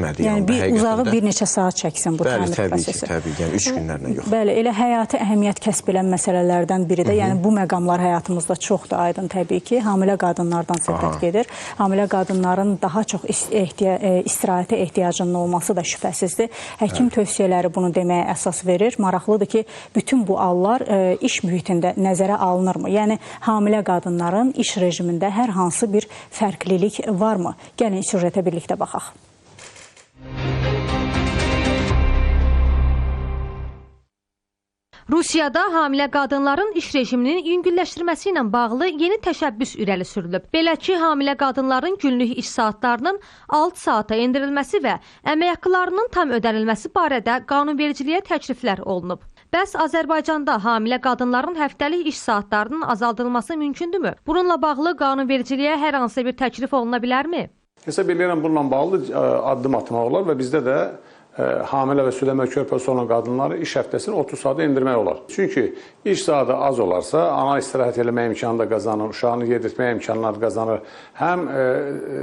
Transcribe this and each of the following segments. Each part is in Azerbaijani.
Yəni uzağı bir neçə saat çəksin bu təmir prosesi. Təbii ki, yəni 3 günlərlə yox. Bəli, elə həyati əhəmiyyət kəsb edən məsələlərdən biri də, yəni bu məqamlar həyatımızda çoxdur, aydın təbii ki, hamilə qadınlardan söhbət gedir. Hamilə qadınların daha çox istirahətə ehtiyacının olması da şübhəsizdir. Həkim tövsiyələri bunu deməyə əsas verir. Maraqlıdır ki, bütün bu hallar iş mühitində nəzərə alınırmı? Yəni hamilə qadınların iş rejimində hər hansı bir fərqlilik varmı? Gəlin süjetə birlikdə baxaq. Rusiyada hamilə qadınların iş rejiminin yüngülləşdirməsi ilə bağlı yeni təşəbbüs irəli sürülüb. Belə ki, hamilə qadınların günlük iş saatlarının 6 saata endirilməsi və əmək haqqlarının tam ödənilməsi barədə qanunvericiliyə təkliflər olunub. Bəs Azərbaycanda hamilə qadınların həftəlik iş saatlarının azaldılması mümkündürmü? Bununla bağlı qanunvericiliyə hər hansı bir təklif oluna bilərmi? Hesab edirəm bununla bağlı addım atmaq olar və bizdə də hamilə və südəmə körpəsi olan qadınları iş həftəsini 30 saata endirmək olar. Çünki iş saatı az olarsa, ana istirahət eləmək imkanı da qazanır, uşağını yedirtmək imkanları qazanır. Həm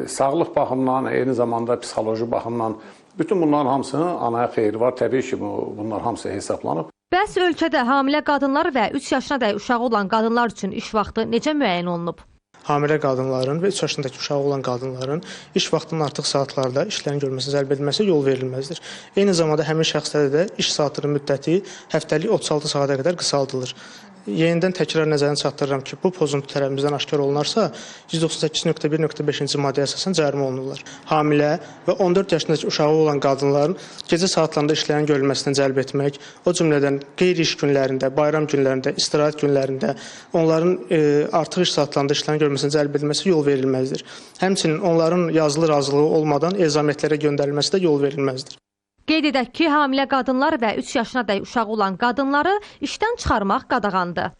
sağlıq baxımından, eyni zamanda psixoloji baxımdan bütün bunların hamısının anaya xeyri var. Təbii ki, bunlar hamısı hesablanıb. Bəs ölkədə hamilə qadınlar və 3 yaşına dək uşağı olan qadınlar üçün iş vaxtı necə müəyyən olunub? Hamilə qadınların və 3 yaşındakı uşağı olan qadınların iş vaxtının artıq saatlarda işlərin görülməsi, cəlb edilməsi yol verilməzdir. Eyni zamanda həmin şəxslərdə də iş saatının müddəti həftəlik 36 saata qədər qısaldılır. Yenidən təkrar nəzərinə çatdırıram ki, bu pozuntu tərəfimizdən aşkar olunarsa 198.1.5-ci maddəyə əsasən cərimə olunurlar. Hamilə və 14 yaşındakı uşağı olan qadınların gecə saatlarında işlərin görülməsindən cəlb etmək, o cümlədən qeyri-iş günlərində, bayram günlərində, istirahət günlərində onların artıq iş saatlarında işlərin görülməsindən cəlb edilməsi yol verilməzdir. Həmçinin onların yazılı razılığı olmadan ezamiyyətlərə göndərilməsi də yol verilməzdir. Qeyd edək ki, hamilə qadınlar və 3 yaşına dək uşağı olan qadınları işdən çıxarmaq qadağandır.